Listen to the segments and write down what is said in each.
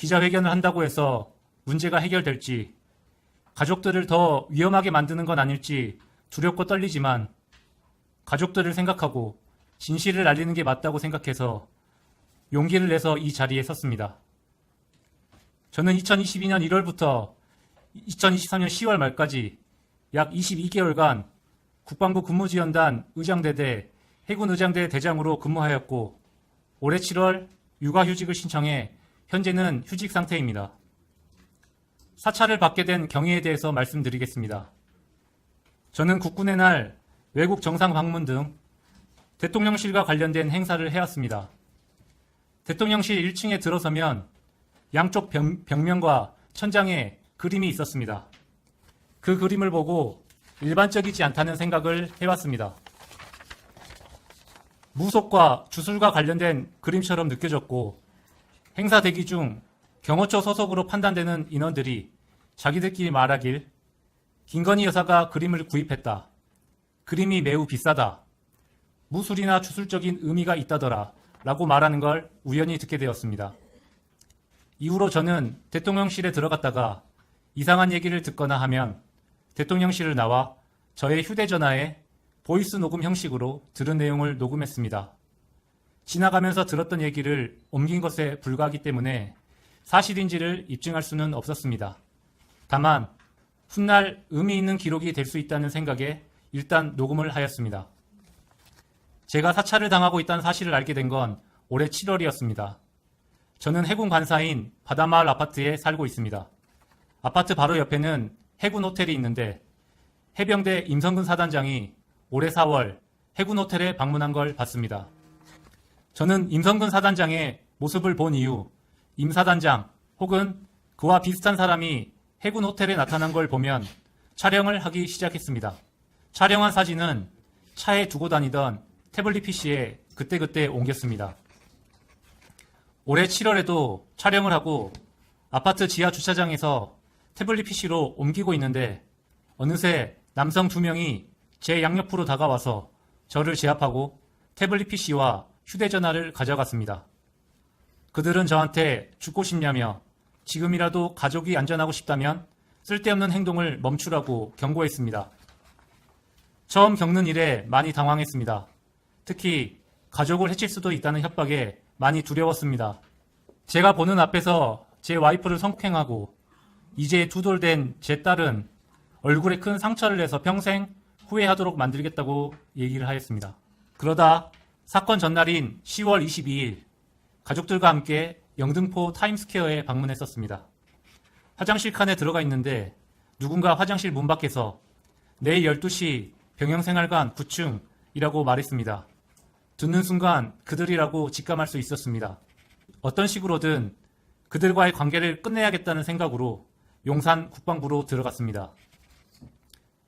기자회견을 한다고 해서 문제가 해결될지, 가족들을 더 위험하게 만드는 건 아닐지 두렵고 떨리지만 가족들을 생각하고 진실을 알리는 게 맞다고 생각해서 용기를 내서 이 자리에 섰습니다. 저는 2022년 1월부터 2023년 10월 말까지 약 22개월간 국방부 근무지원단 의장대대 해군의장대 대장으로 근무하였고 올해 7월 육아휴직을 신청해 현재는 휴직 상태입니다. 사찰을 받게 된 경위에 대해서 말씀드리겠습니다. 저는 국군의 날 외국 정상 방문 등 대통령실과 관련된 행사를 해왔습니다. 대통령실 1층에 들어서면 양쪽 벽면과 천장에 그림이 있었습니다. 그 그림을 보고 일반적이지 않다는 생각을 해왔습니다. 무속과 주술과 관련된 그림처럼 느껴졌고 행사 대기 중 경호처 소속으로 판단되는 인원들이 자기들끼리 말하길 김건희 여사가 그림을 구입했다. 그림이 매우 비싸다. 무술이나 주술적인 의미가 있다더라. 라고 말하는 걸 우연히 듣게 되었습니다. 이후로 저는 대통령실에 들어갔다가 이상한 얘기를 듣거나 하면 대통령실을 나와 저의 휴대전화에 보이스 녹음 형식으로 들은 내용을 녹음했습니다. 지나가면서 들었던 얘기를 옮긴 것에 불과하기 때문에 사실인지를 입증할 수는 없었습니다. 다만 훗날 의미 있는 기록이 될 수 있다는 생각에 일단 녹음을 하였습니다. 제가 사찰을 당하고 있다는 사실을 알게 된 건 올해 7월이었습니다. 저는 해군 관사인 바다마을 아파트에 살고 있습니다. 아파트 바로 옆에는 해군 호텔이 있는데 해병대 임성근 사단장이 올해 4월 해군 호텔에 방문한 걸 봤습니다. 저는 임성근 사단장의 모습을 본 이후 임 사단장 혹은 그와 비슷한 사람이 해군 호텔에 나타난 걸 보면 촬영을 하기 시작했습니다. 촬영한 사진은 차에 두고 다니던 태블릿 PC에 그때그때 옮겼습니다. 올해 7월에도 촬영을 하고 아파트 지하 주차장에서 태블릿 PC로 옮기고 있는데 어느새 남성 2명이 제 양옆으로 다가와서 저를 제압하고 태블릿 PC와 휴대전화를 가져갔습니다. 그들은 저한테 죽고 싶냐며 지금이라도 가족이 안전하고 싶다면 쓸데없는 행동을 멈추라고 경고했습니다. 처음 겪는 일에 많이 당황했습니다. 특히 가족을 해칠 수도 있다는 협박에 많이 두려웠습니다. 제가 보는 앞에서 제 와이프를 성폭행하고 이제 2돌 된 제 딸은 얼굴에 큰 상처를 내서 평생 후회하도록 만들겠다고 얘기를 하였습니다. 그러다 사건 전날인 10월 22일 가족들과 함께 영등포 타임스퀘어에 방문했었습니다. 화장실 칸에 들어가 있는데 누군가 화장실 문 밖에서 내일 12시 병영생활관 9층이라고 말했습니다. 듣는 순간 그들이라고 직감할 수 있었습니다. 어떤 식으로든 그들과의 관계를 끝내야겠다는 생각으로 용산 국방부로 들어갔습니다.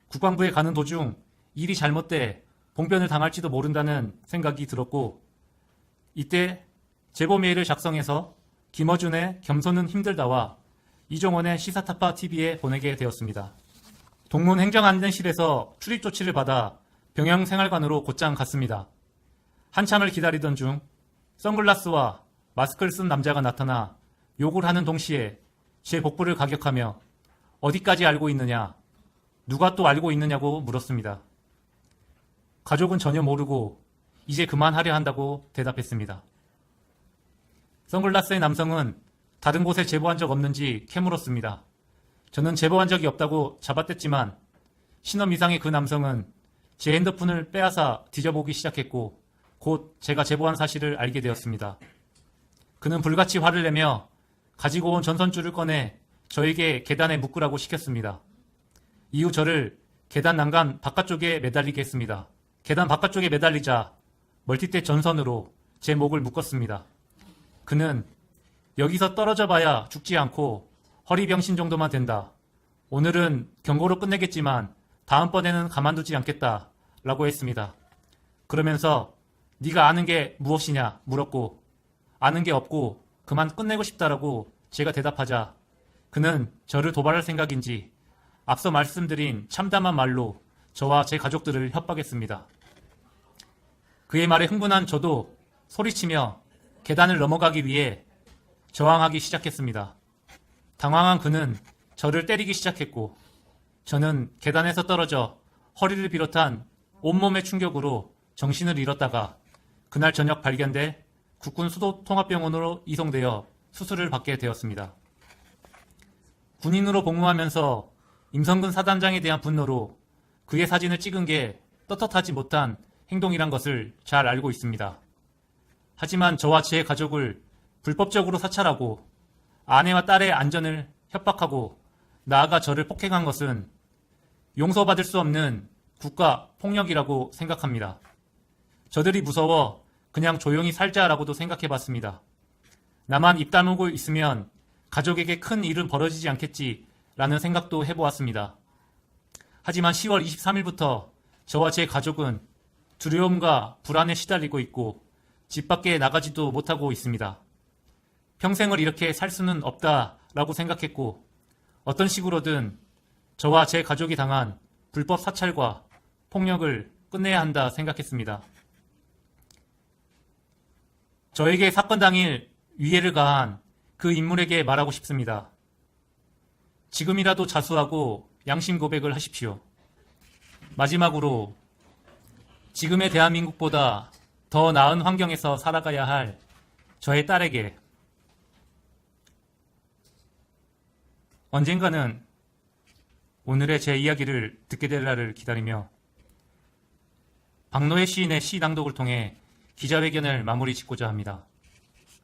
국방부에 가는 도중 일이 잘못돼 봉변을 당할지도 모른다는 생각이 들었고 이때 제보 메일을 작성해서 김어준의 겸손은 힘들다와 이종원의 시사타파 TV에 보내게 되었습니다. 동문 행정안전실에서 출입 조치를 받아 병영생활관으로 곧장 갔습니다. 한참을 기다리던 중 선글라스와 마스크를 쓴 남자가 나타나 욕을 하는 동시에 제 복부를 가격하며 어디까지 알고 있느냐, 누가 또 알고 있느냐고 물었습니다. 가족은 전혀 모르고 이제 그만하려 한다고 대답했습니다. 선글라스의 남성은 다른 곳에 제보한 적 없는지 캐물었습니다. 저는 제보한 적이 없다고 잡아댔지만 신원 이상의 그 남성은 제 핸드폰을 빼앗아 뒤져보기 시작했고 곧 제가 제보한 사실을 알게 되었습니다. 그는 불같이 화를 내며 가지고 온 전선줄을 꺼내 저에게 계단에 묶으라고 시켰습니다. 이후 저를 계단 난간 바깥쪽에 매달리게 했습니다. 계단 바깥쪽에 매달리자 멀티탭 전선으로 제 목을 묶었습니다. 그는 여기서 떨어져 봐야 죽지 않고 허리병신 정도만 된다. 오늘은 경고로 끝내겠지만 다음번에는 가만두지 않겠다 라고 했습니다. 그러면서 네가 아는 게 무엇이냐 물었고 아는 게 없고 그만 끝내고 싶다라고 제가 대답하자 그는 저를 도발할 생각인지 앞서 말씀드린 참담한 말로 저와 제 가족들을 협박했습니다. 그의 말에 흥분한 저도 소리치며 계단을 넘어가기 위해 저항하기 시작했습니다. 당황한 그는 저를 때리기 시작했고 저는 계단에서 떨어져 허리를 비롯한 온몸의 충격으로 정신을 잃었다가 그날 저녁 발견돼 국군 수도통합병원으로 이송되어 수술을 받게 되었습니다. 군인으로 복무하면서 임성근 사단장에 대한 분노로 그의 사진을 찍은 게 떳떳하지 못한 행동이란 것을 잘 알고 있습니다. 하지만 저와 제 가족을 불법적으로 사찰하고 아내와 딸의 안전을 협박하고 나아가 저를 폭행한 것은 용서받을 수 없는 국가 폭력이라고 생각합니다. 저들이 무서워 그냥 조용히 살자라고도 생각해봤습니다. 나만 입 다물고 있으면 가족에게 큰 일은 벌어지지 않겠지라는 생각도 해보았습니다. 하지만 10월 23일부터 저와 제 가족은 두려움과 불안에 시달리고 있고 집 밖에 나가지도 못하고 있습니다. 평생을 이렇게 살 수는 없다라고 생각했고 어떤 식으로든 저와 제 가족이 당한 불법 사찰과 폭력을 끝내야 한다 생각했습니다. 저에게 사건 당일 위해를 가한 그 인물에게 말하고 싶습니다. 지금이라도 자수하고 양심 고백을 하십시오. 마지막으로 지금의 대한민국보다 더 나은 환경에서 살아가야 할 저의 딸에게 언젠가는 오늘의 제 이야기를 듣게 될 날을 기다리며 박노해 시인의 시 낭독을 통해 기자회견을 마무리 짓고자 합니다.